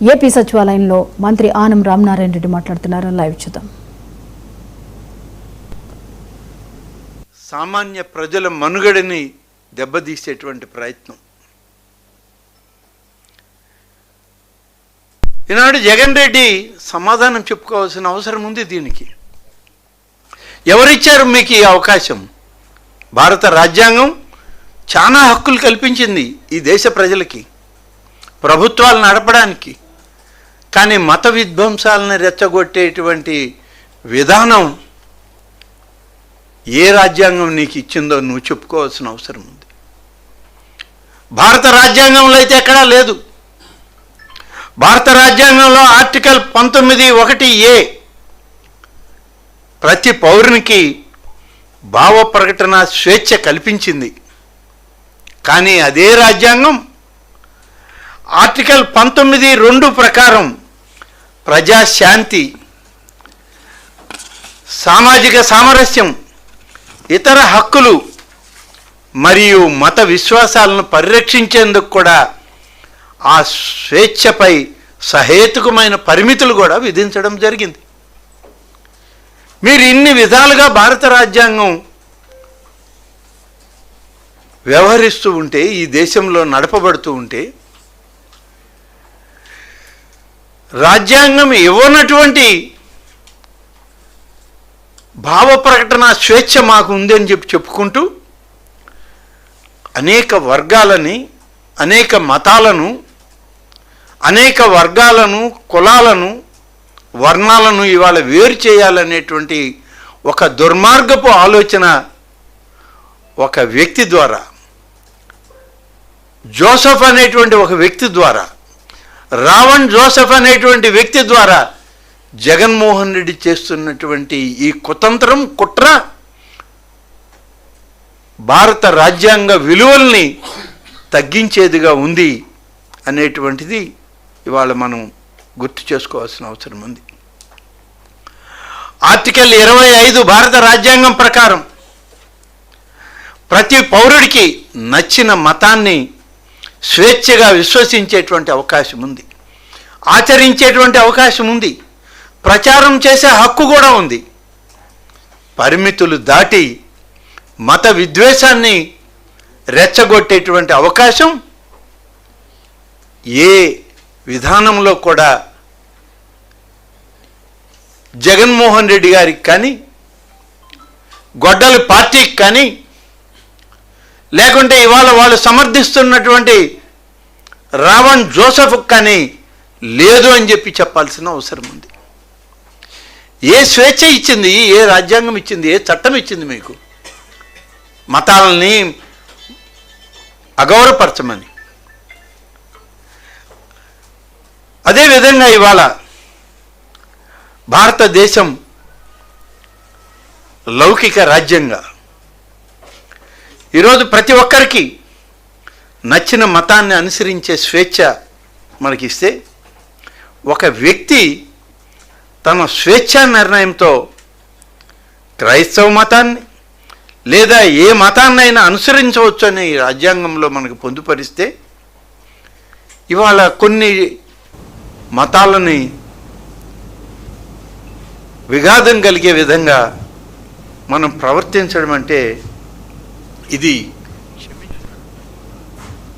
AP సచివాలయంలో మంత్రి ఆనం రామనారాయణ రెడ్డి మాట్లాడుతున్నారు. లైవ్ చూద్దాం. సామాన్య ప్రజల మనుగడని దెబ్బతీసేటువంటి ప్రయత్నం. ఈనాడు జగన్ రెడ్డి సమాధానం చెప్పుకోవాల్సిన అవసరం ఉంది. దీనికి ఎవరిచ్చారు మీకు ఈ అవకాశం? భారత రాజ్యాంగం చాలా హక్కులు కల్పించింది ఈ దేశ ప్రజలకి, ప్రభుత్వాలు నడపడానికి. కానీ మత విధ్వంసాలను రెచ్చగొట్టేటువంటి విధానం ఏ రాజ్యాంగం నీకు ఇచ్చిందో నువ్వు చెప్పుకోవాల్సిన అవసరం ఉంది. భారత రాజ్యాంగంలో అయితే ఎక్కడా లేదు. భారత రాజ్యాంగంలో ఆర్టికల్ 19(1)(a) ప్రతి పౌరునికి భావ ప్రకటన స్వేచ్ఛ కల్పించింది. కానీ అదే రాజ్యాంగం ఆర్టికల్ 19(2) ప్రకారం ప్రజాశాంతి, సామాజిక సామరస్యం, ఇతర హక్కులు మరియు మత విశ్వాసాలను పరిరక్షించేందుకు కూడా ఆ స్వేచ్ఛపై సహేతుకమైన పరిమితులు కూడా విధించడం జరిగింది. మీరు ఇన్ని విధాలుగా భారత రాజ్యాంగం వ్యవహరిస్తూ ఉంటే, ఈ దేశంలో నడపబడుతూ ఉంటే, రాజ్యాంగం ఇవ్వనటువంటి భావ ప్రకటన స్వేచ్ఛ మాకు ఉందని చెప్పుకుంటూ అనేక వర్గాలని, అనేక మతాలను, అనేక వర్గాలను, కులాలను, వర్ణాలను ఇవాళ వేరు చేయాలనేటువంటి ఒక దుర్మార్గపు ఆలోచన ఒక వ్యక్తి ద్వారా, జోసెఫ్ అనేటువంటి ఒక వ్యక్తి ద్వారా, రావణ్ జోసెఫ్ అనేటువంటి వ్యక్తి ద్వారా జగన్మోహన్ రెడ్డి చేస్తున్నటువంటి ఈ కుతంత్రం, కుట్ర భారత రాజ్యాంగ విలువల్ని తగ్గించేదిగా ఉంది అనేటువంటిది ఇవాళ మనం గుర్తు చేసుకోవాల్సిన అవసరం ఉంది. ఆర్టికల్ 25 భారత రాజ్యాంగం ప్రకారం ప్రతి పౌరుడికి నచ్చిన మతాన్ని స్వేచ్ఛగా విశ్వసించేటువంటి అవకాశం ఉంది, ఆచరించేటువంటి అవకాశం ఉంది, ప్రచారం చేసే హక్కు కూడా ఉంది. పరిమితులు దాటి మత విద్వేషాన్ని రెచ్చగొట్టేటువంటి అవకాశం ఏ విధానంలో కూడా జగన్మోహన్ రెడ్డి గారికి కానీ, గొడ్డలి పార్టీకి కానీ, లేకుంటే ఇవాళ వాళ్ళు సమర్థిస్తున్నటువంటి రావణ్ జోసెఫ్కి కానీ లేదు అని చెప్పాల్సిన అవసరం ఉంది. ఏ స్వేచ్ఛ ఇచ్చింది, ఏ రాజ్యాంగం ఇచ్చింది, ఏ చట్టం ఇచ్చింది మీకు మతాలని అగౌరవపరచమని? అదేవిధంగా ఇవాళ భారతదేశం లౌకిక రాజ్యంగా ఈరోజు ప్రతి ఒక్కరికి నచ్చిన మతాన్ని అనుసరించే స్వేచ్ఛ మనకిస్తే, ఒక వ్యక్తి తన స్వేచ్ఛా నిర్ణయంతో క్రైస్తవ మతాన్ని లేదా ఏ మతాన్నైనా అనుసరించవచ్చు అని రాజ్యాంగంలో మనకు పొందుపరిస్తే, ఇవాళ కొన్ని మతాలని విఘాతం కలిగే విధంగా మనం ప్రవర్తించడం అంటే ఇది